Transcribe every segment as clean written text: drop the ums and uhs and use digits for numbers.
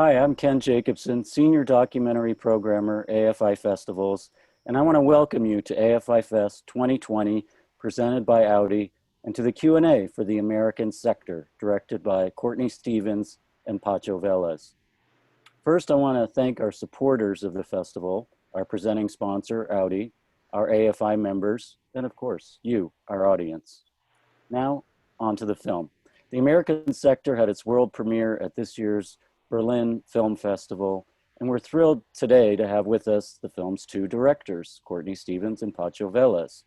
Hi, I'm Ken Jacobson, Senior Documentary Programmer, AFI Festivals, and I want to welcome you to AFI Fest 2020, presented by Audi, and to the Q&A for the American Sector, directed by Courtney Stephens and Pacho Velez. First, I want to thank our supporters of the festival, our presenting sponsor, Audi, our AFI members, and of course, you, our audience. Now, on to the film. The American Sector had its world premiere at this year's Berlin Film Festival, and we're thrilled today to have with us the film's two directors, Courtney Stephens and Pacho Velez.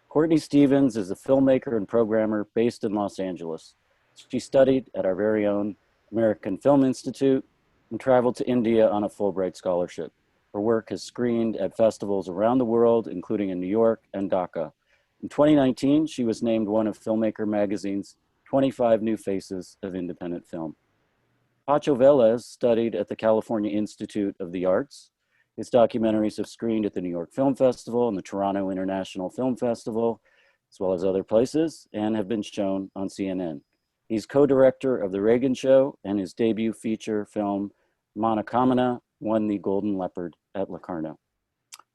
Courtney Stephens is a filmmaker and programmer based in Los Angeles. She studied at our very own American Film Institute and traveled to India on a Fulbright scholarship. Her work has screened at festivals around the world, including in New York and Dhaka. In 2019, she was named one of Filmmaker Magazine's 25 New Faces of Independent Film. Pacho Velez studied at the California Institute of the Arts. His documentaries have screened at the New York Film Festival and the Toronto International Film Festival, as well as other places, and have been shown on CNN. He's co-director of The Reagan Show, and his debut feature film, MANAKAMANA, won the Golden Leopard at Locarno.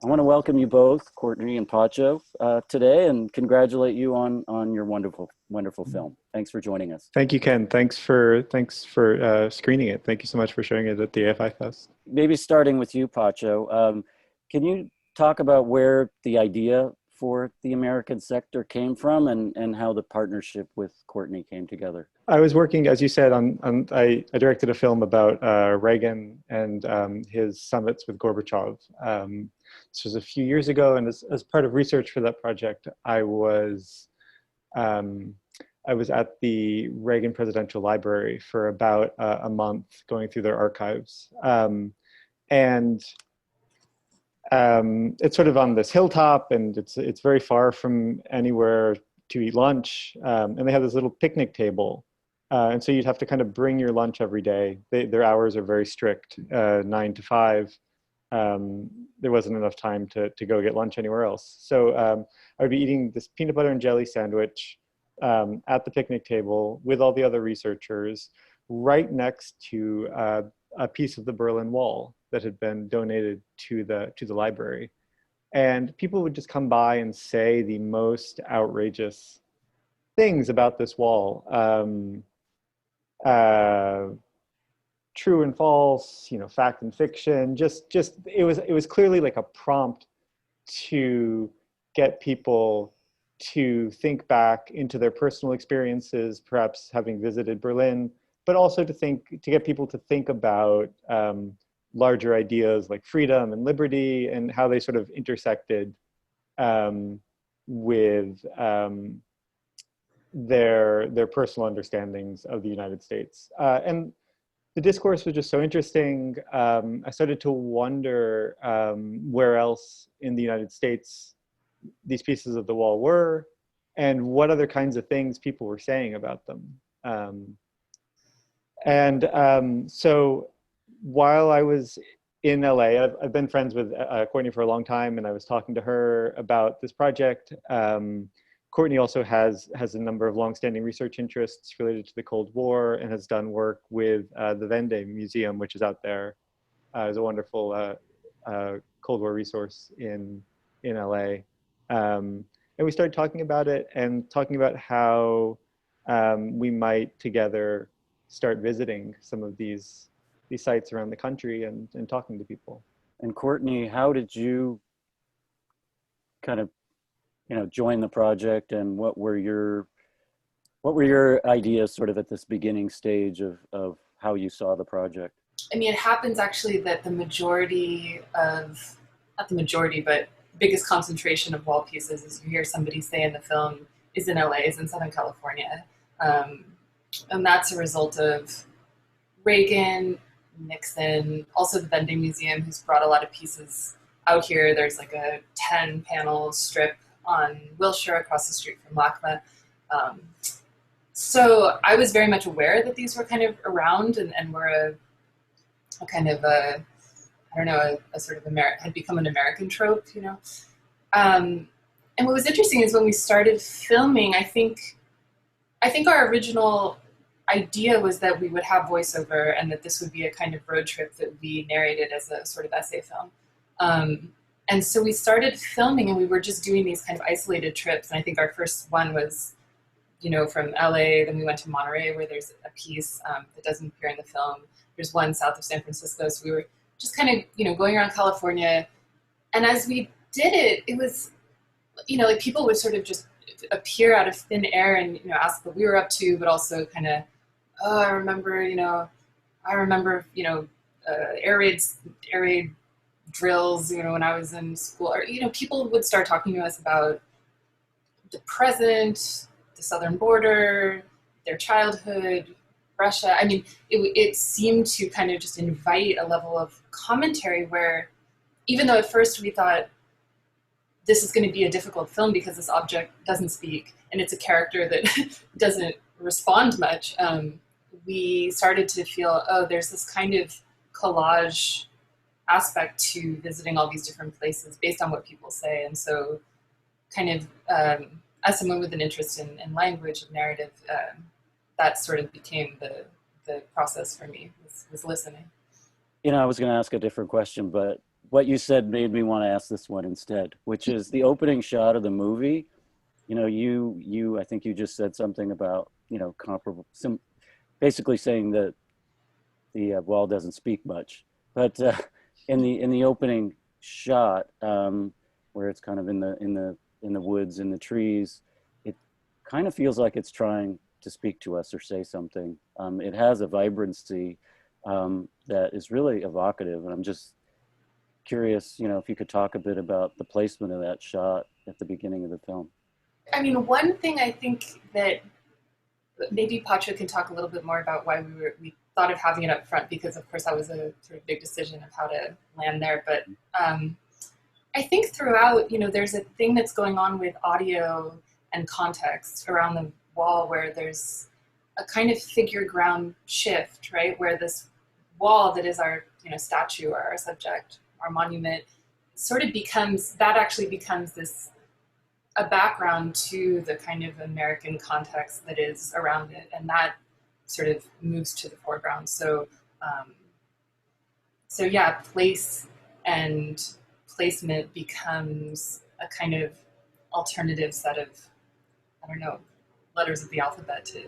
I want to welcome you both, Courtney and Pacho, today, and congratulate you on your wonderful film. Thanks for joining us. Thank you, Ken. Thanks for screening it. Thank you so much for showing it at the AFI Fest. Maybe starting with you, Pacho, can you talk about where the idea for the American Sector came from and how the partnership with Courtney came together? I was working, as you said, I directed a film about Reagan and his summits with Gorbachev. This was a few years ago, and as part of research for that project, I was at the Reagan Presidential Library for about a month going through their archives. It's sort of on this hilltop, and it's very far from anywhere to eat lunch. And they have this little picnic table. And so you'd have to kind of bring your lunch every day. Their hours are very strict, 9 to 5. There wasn't enough time to go get lunch anywhere else. So I would be eating this peanut butter and jelly sandwich at the picnic table with all the other researchers right next to a piece of the Berlin Wall that had been donated to the library. And people would just come by and say the most outrageous things about this wall. True and false, fact and fiction. It was clearly like a prompt to get people to think back into their personal experiences, perhaps having visited Berlin, but also to get people to think about larger ideas like freedom and liberty and how they sort of intersected with their personal understandings of the United States. And the discourse was just so interesting. I started to wonder where else in the United States these pieces of the wall were and what other kinds of things people were saying about them. So while I was in LA, I've been friends with Courtney for a long time, and I was talking to her about this project. Courtney also has a number of longstanding research interests related to the Cold War and has done work with the Vende Museum, which is out there. It's a wonderful Cold War resource in LA. And we started talking about it and talking about how we might together start visiting some of these sites around the country and talking to people. And Courtney, how did you kind of join the project, and what were your ideas sort of at this beginning stage of how you saw the project? I mean, it happens actually that not the majority, but biggest concentration of wall pieces, as you hear somebody say in the film, is in LA, is in Southern California. And that's a result of Reagan, Nixon, also the Vending Museum, who's brought a lot of pieces out here. There's like a 10-panel strip on Wilshire across the street from LACMA. So I was very much aware that these were kind of around and were a kind of a sort of had become an American trope, And what was interesting is when we started filming, I think our original idea was that we would have voiceover and that this would be a kind of road trip that we narrated as a sort of essay film. And so we started filming, and we were just doing these kind of isolated trips. And I think our first one was, you know, from LA, then we went to Monterey, where there's a piece that doesn't appear in the film. There's one south of San Francisco. So we were just kind of, you know, going around California. And as we did it, it was, you know, like people would sort of just appear out of thin air and, you know, ask what we were up to, but also kind of, oh, I remember, you know, air raid drills, you know, when I was in school. Or, you know, people would start talking to us about the present, the southern border, their childhood, Russia. I mean, it seemed to kind of just invite a level of commentary where, even though at first we thought this is going to be a difficult film because this object doesn't speak and it's a character that doesn't respond much, we started to feel, oh, there's this kind of collage aspect to visiting all these different places based on what people say. And so kind of, as someone with an interest in language and narrative, that sort of became the process for me, was listening. You know, I was going to ask a different question, but what you said made me want to ask this one instead, which is the opening shot of the movie. You know, I think you just said something about, you know, comparable, basically saying that the wall doesn't speak much, but in the opening shot, where it's kind of in the woods, in the trees, it kind of feels like it's trying to speak to us or say something. It has a vibrancy that is really evocative, and I'm just curious, you know, if you could talk a bit about the placement of that shot at the beginning of the film. I mean, one thing I think that maybe Pacho can talk a little bit more about why we thought of having it up front, because of course that was a sort of big decision of how to land there. But I think throughout, you know, there's a thing that's going on with audio and context around the wall where there's a kind of figure ground shift, right? Where this wall that is our, you know, statue or our subject, our monument, sort of actually becomes a background to the kind of American context that is around it, and that sort of moves to the foreground. So yeah, place and placement becomes a kind of alternative set of, I don't know, letters of the alphabet to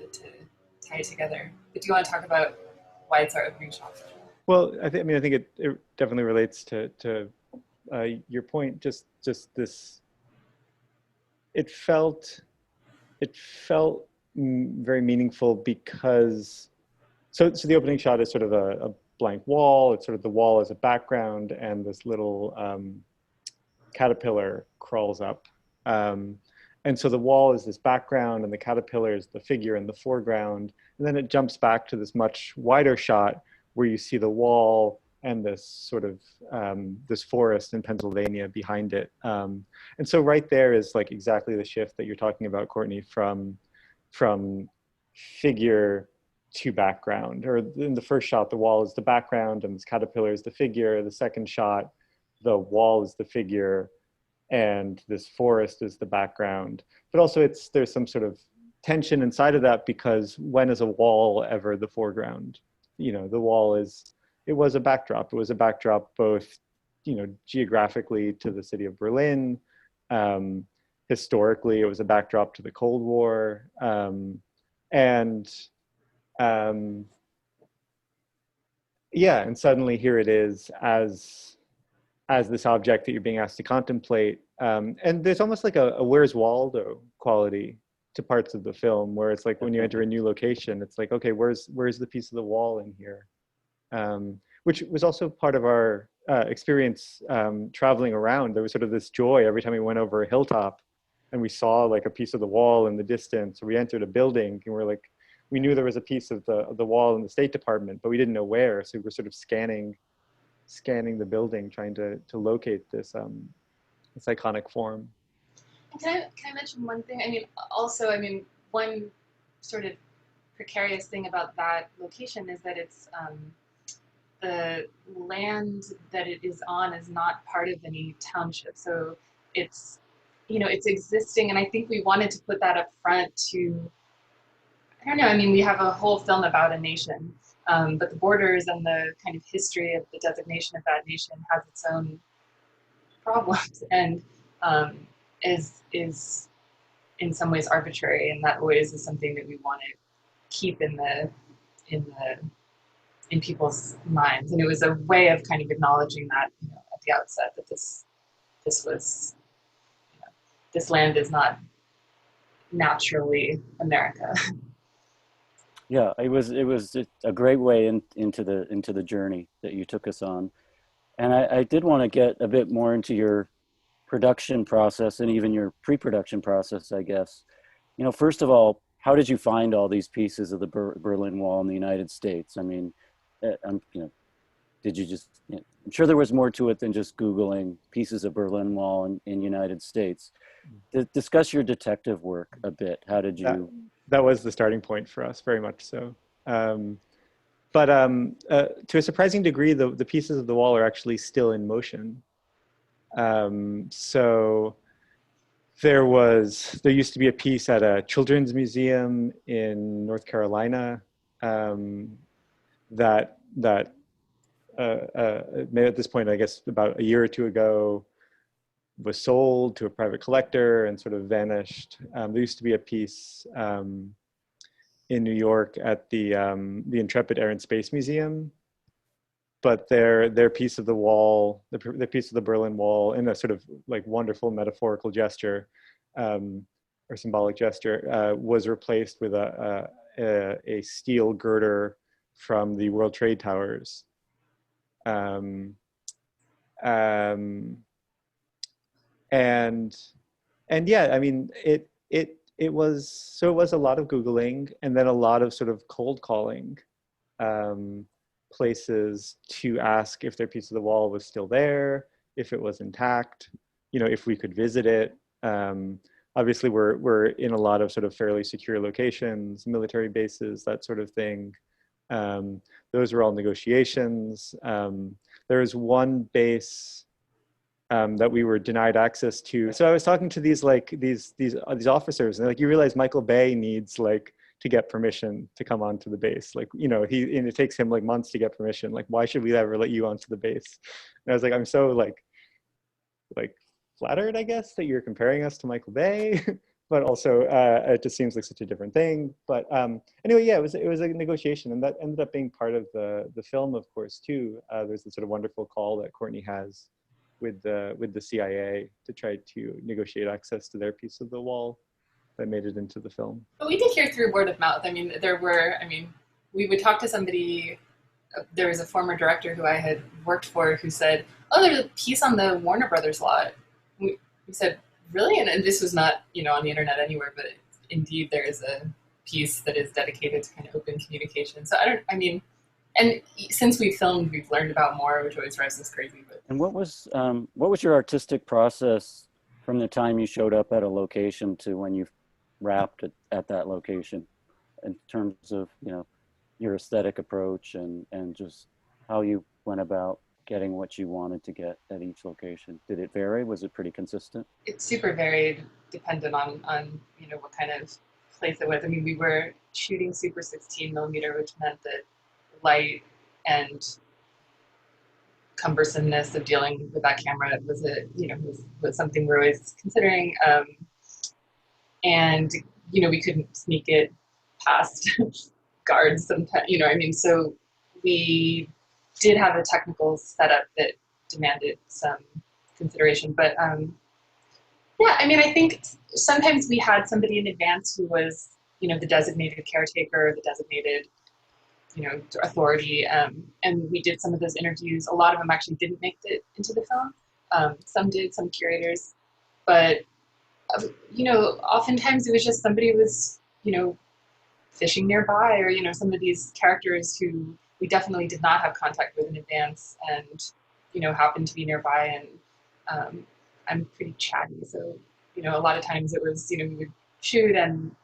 tie it together. But do you want to talk about why it's our opening shot? Well, I think it definitely relates to your point. Just this. It felt very meaningful because so the opening shot is sort of a blank wall. It's sort of the wall as a background, and this little caterpillar crawls up. And so the wall is this background, and the caterpillar is the figure in the foreground. And then it jumps back to this much wider shot where you see the wall and this sort of this forest in Pennsylvania behind it. And so right there is like exactly the shift that you're talking about, Courtney, from figure to background. Or in the first shot, the wall is the background and this caterpillar is the figure. The second shot, the wall is the figure and this forest is the background. But also there's some sort of tension inside of that, because when is a wall ever the foreground? You know, the wall it was a backdrop. It was a backdrop both, you know, geographically to the city of Berlin. Historically, it was a backdrop to the Cold War. And suddenly here it is as this object that you're being asked to contemplate. And there's almost like a Where's Waldo quality to parts of the film, where it's like when you enter a new location, it's like, okay, where's the piece of the wall in here? Which was also part of our experience traveling around. There was sort of this joy every time we went over a hilltop and we saw like a piece of the wall in the distance. We entered a building and we knew there was a piece of the wall in the State Department, but we didn't know where. So we were sort of scanning the building, trying to locate this iconic form. Can I mention one thing? I mean, one sort of precarious thing about that location is that it's the land that it is on is not part of any township. So it's, you know, it's existing, and I think we wanted to put that up front to I don't know. I mean, we have a whole film about a nation, but the borders and the kind of history of the designation of that nation has its own problems and um, is in some ways arbitrary, and that always is something that we want to keep in the in people's minds. And it was a way of kind of acknowledging that, you know, at the outset, that this was, you know, this land is not naturally America. Yeah, it was a great way into the journey that you took us on. And I did want to get a bit more into your production process and even your pre-production process, I guess. You know, first of all, how did you find all these pieces of the Berlin Wall in the United States? I mean, you know, did you just, you know, I'm sure there was more to it than just Googling pieces of Berlin Wall in United States. Discuss your detective work a bit. How did That, you? that was the starting point for us, very much so. Um, but to a surprising degree, the pieces of the wall are actually still in motion. So there used to be a piece at a children's museum in North Carolina um, that at this point, I guess about a year or two ago, was sold to a private collector and sort of vanished. There used to be a piece in New York at the Intrepid Air and Space Museum, but their piece of the wall, the piece of the Berlin Wall, in a sort of like wonderful metaphorical gesture or symbolic gesture, was replaced with a steel girder from the World Trade Towers. Um, um, and yeah, I mean, it was a lot of Googling and then a lot of sort of cold calling places to ask if their piece of the wall was still there, if it was intact, you know, if we could visit it. Obviously, we're in a lot of sort of fairly secure locations, military bases, that sort of thing. Those were all negotiations. There was one base that we were denied access to. So I was talking to these officers, and like, you realize Michael Bay needs like to get permission to come onto the base. Like, you know, and it takes him like months to get permission. Like, why should we ever let you onto the base? And I was like, I'm so like flattered, I guess, that you're comparing us to Michael Bay, but also it just seems like such a different thing. But anyway, yeah, it was a negotiation, and that ended up being part of the film, of course, too. There's this sort of wonderful call that Courtney has with the CIA to try to negotiate access to their piece of the wall that made it into the film. But we did hear through word of mouth. I mean, we would talk to somebody. There was a former director who I had worked for who said, "Oh, there's a piece on the Warner Brothers lot." We said, "Really?" And this was not, you know, on the internet anywhere, but indeed there is a piece that is dedicated to kind of open communication. So and since we've filmed, we've learned about more, which always drives us crazy. But And what was your artistic process from the time you showed up at a location to when you wrapped at that location, in terms of, you know, your aesthetic approach and just how you went about getting what you wanted to get at each location? Did it vary? Was it pretty consistent? it's super varied, dependent on you know what kind of place it was. I mean, we were shooting super 16 millimeter, which meant that light and cumbersomeness of dealing with that camera was something we're always considering. And you know, we couldn't sneak it past guards sometimes. You know, I mean, so we did have a technical setup that demanded some consideration. But yeah, I mean, I think sometimes we had somebody in advance who was, you know, the designated caretaker, the designated, you know, authority, and we did some of those interviews. A lot of them actually didn't make it into the film. Some did, some curators, but you know, oftentimes it was just somebody was, you know, fishing nearby, or you know, some of these characters who we definitely did not have contact with in advance, and you know, happened to be nearby. And I'm pretty chatty, so you know, a lot of times it was, you know, we would shoot and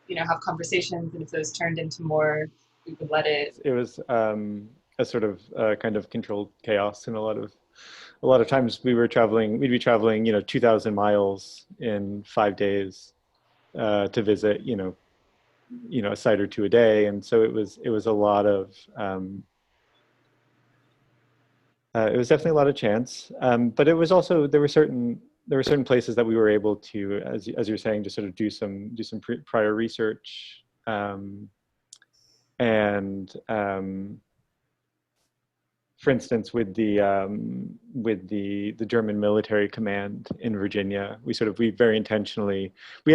you know, have conversations, and if those turned into more, we would let it. It was a sort of kind of controlled chaos, and a lot of times we'd be traveling, you know, 2,000 miles in 5 days to visit, you know, you know, a site or two a day. And so it was a lot of, it was definitely a lot of chance. But it was also, there were certain places that we were able to, as you're saying, just sort of do some prior research. For instance, with the German military command in Virginia, we very intentionally, we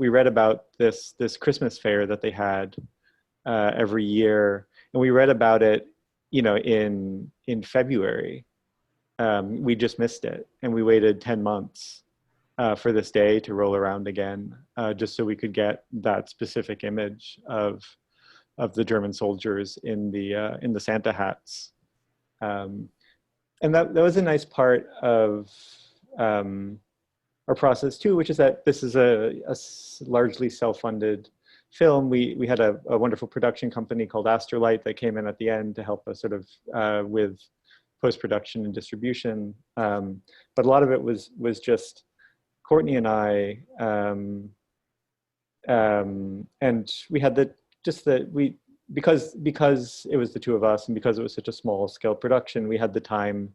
read about this Christmas fair that they had every year, and we read about it, you know, in February. We just missed it, and we waited 10 months for this day to roll around again, just so we could get that specific image of the German soldiers in the Santa hats. And that was a nice part of our process too, which is that this is a largely self-funded film. We had a wonderful production company called Astrolight that came in at the end to help us sort of with post-production and distribution. But a lot of it was just Courtney and I, and we had because it was the two of us, and because it was such a small scale production, we had the time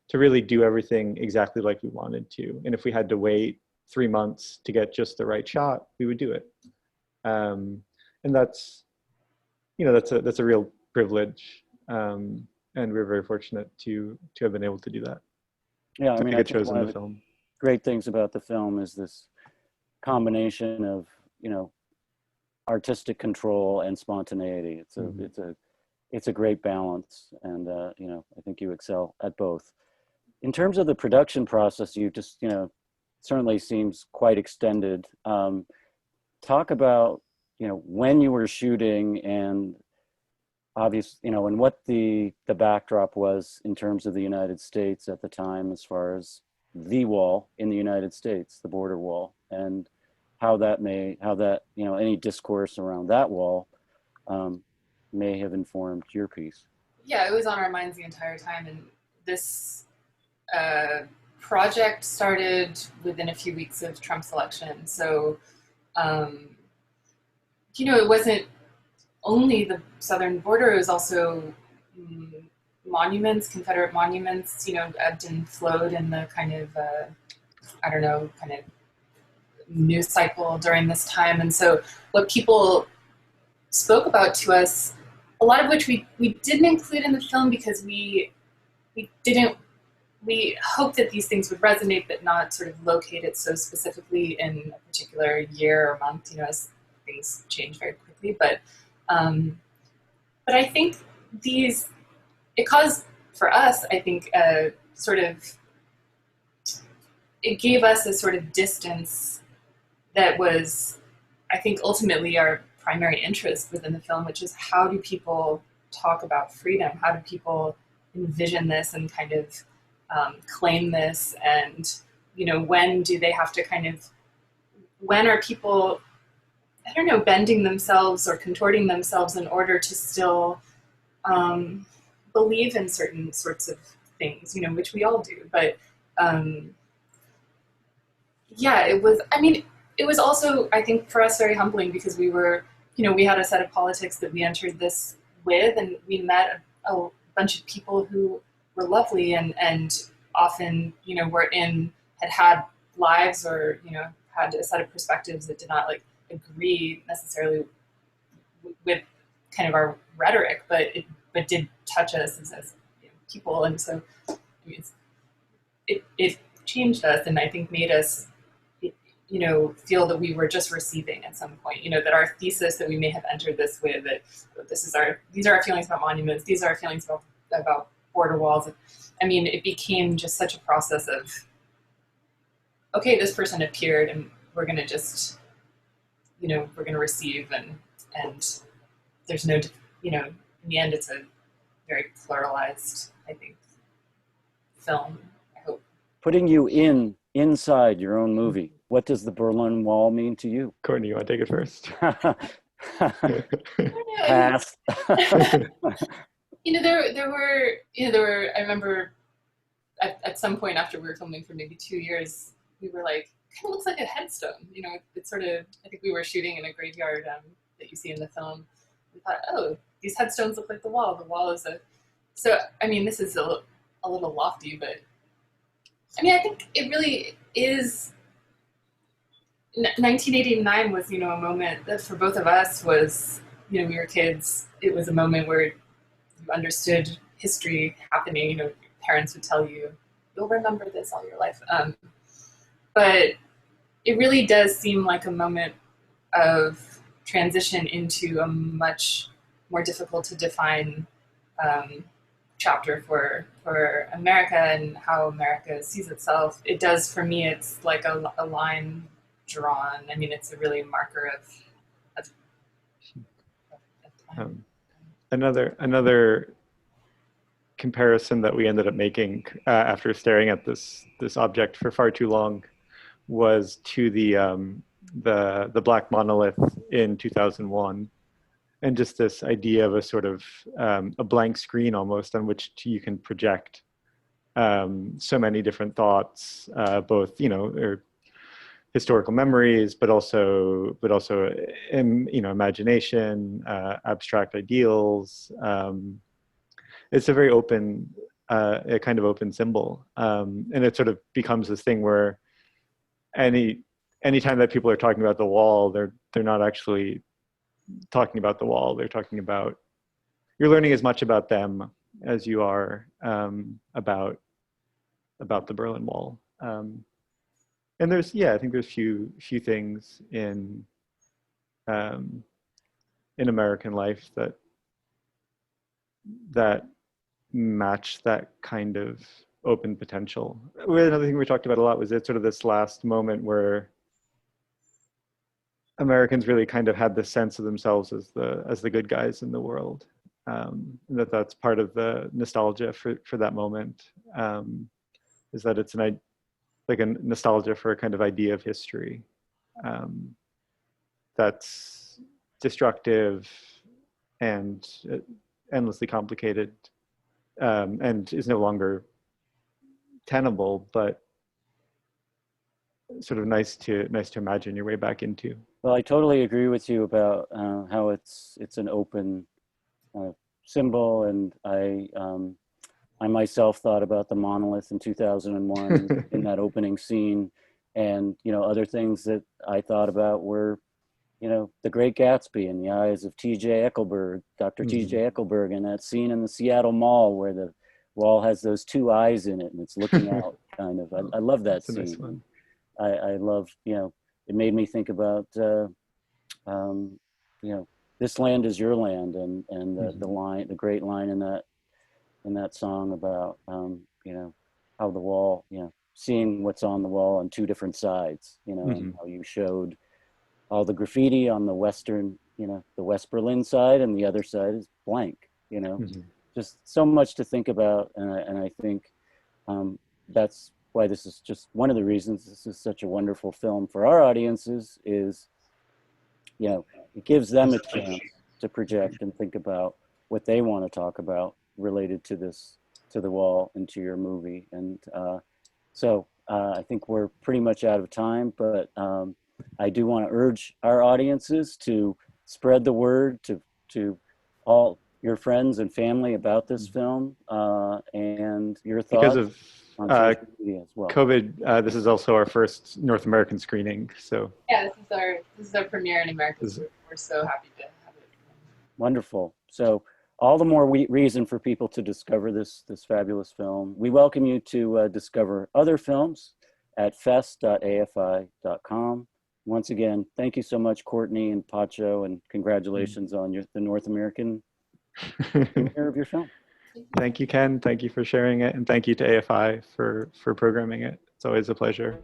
to really do everything exactly like we wanted to. And if we had to wait 3 months to get just the right shot, we would do it. And that's, you know, that's a real privilege. And we're very fortunate to have been able to do that. Yeah, I mean, I think it think shows one in of the the film. great things about the film is this combination of, you know, artistic control and spontaneity. It's a great balance, and you know, I think you excel at both. In terms of the production process, you just, you know, certainly seems quite extended. Talk about, you know, when you were shooting, and obvious, you know, and what the backdrop was in terms of the United States at the time, as far as the wall in the United States, the border wall, and how that, you know, any discourse around that wall may have informed your piece. Yeah, it was on our minds the entire time, and this project started within a few weeks of Trump's election. So, you know, it wasn't only the southern border, it was also monuments, Confederate monuments, you know, ebbed and flowed in the kind of, I don't know, kind of news cycle during this time. And so what people spoke about to us, a lot of which we didn't include in the film because we hoped that these things would resonate, but not sort of locate it so specifically in a particular year or month, you know, as things change very quickly. But I think it caused for us, I think, sort of, it gave us a sort of distance that was, I think, ultimately our primary interest within the film, which is how do people talk about freedom? How do people envision this and kind of claim this? And, you know, when do they have to when are people, I don't know, bending themselves or contorting themselves in order to still believe in certain sorts of things, you know, which we all do. But yeah, it was also, I think, for us very humbling because we were, you know, we had a set of politics that we entered this with, and we met a bunch of people who were lovely and often, you know, had lives or, you know, had a set of perspectives that did not like agree necessarily with kind of our rhetoric, but did touch us as you know, people. And so, I mean, it changed us, and I think made us, you know, feel that we were just receiving at some point, you know, that our thesis that we may have entered this with, that these are our feelings about monuments, these are our feelings about border walls. I mean, it became just such a process of, okay, this person appeared and we're going to just, you know, we're going to receive, and there's no, you know, in the end, it's a very pluralized, I think, film, I hope. Putting you inside your own movie, what does the Berlin Wall mean to you? Courtney, you want to take it first? Pass. You know, there were, I remember at some point after we were filming for maybe 2 years, we were like, kind of looks like a headstone, you know, it's sort of, I think we were shooting in a graveyard that you see in the film. We thought, oh, these headstones look like the wall. The wall is a... So, I mean, this is a little lofty, but I mean, I think it really is... 1989 was, you know, a moment that for both of us was, you know, we were kids. It was a moment where you understood history happening. You know, parents would tell you, you'll remember this all your life. But it really does seem like a moment of transition into a much more difficult to define chapter for America and how America sees itself. It does, for me, it's like a line drawn. I mean, it's a really marker of time. Another comparison that we ended up making after staring at this object for far too long was to the black monolith in 2001, and just this idea of a sort of a blank screen almost on which you can project so many different thoughts, both, you know, or historical memories, but also you know, imagination, abstract ideals. It's a very open, a kind of open symbol, and it sort of becomes this thing where anytime that people are talking about the wall, they're not actually talking about the wall. They're talking about, you're learning as much about them as you are about the Berlin Wall. And there's, yeah, I think there's few things in American life that match that kind of open potential. Another thing we talked about a lot was sort of this last moment where Americans really kind of had this sense of themselves as the good guys in the world. And that's part of the nostalgia for that moment, is that it's like a nostalgia for a kind of idea of history that's destructive and endlessly complicated, and is no longer tenable, but sort of nice to imagine your way back into. Well, I totally agree with you about how it's an open symbol, and I myself thought about the monolith in 2001 in that opening scene, and, you know, other things that I thought about were, you know, The Great Gatsby in the eyes of T.J. Eckleburg, Dr. T.J. Eckleburg, and that scene in the Seattle Mall where the wall has those two eyes in it and it's looking out, kind of. I love that scene. Nice one. I love, you know, it made me think about, you know, this land is your land, and the line, the great line in that song about, you know, how the wall, you know, seeing what's on the wall on two different sides, you know, and how you showed all the graffiti on the Western, you know, the West Berlin side, and the other side is blank, you know, just so much to think about. And I think that's why this is just one of the reasons this is such a wonderful film for our audiences is, you know, it gives them a chance to project and think about what they want to talk about related to this, to the wall and to your movie. And so I think we're pretty much out of time, but I do want to urge our audiences to spread the word to all your friends and family about this film and your thoughts. Because of on social media as well. COVID, this is also our first North American screening. So yeah, this is our premiere in America. We're so happy to have it. Wonderful. So all the more reason for people to discover this fabulous film. We welcome you to discover other films at fest.afi.com. Once again, thank you so much, Courtney and Pacho, and congratulations on the North American premiere of your film. Thank you, Ken. Thank you for sharing it, and thank you to AFI for programming it. It's always a pleasure.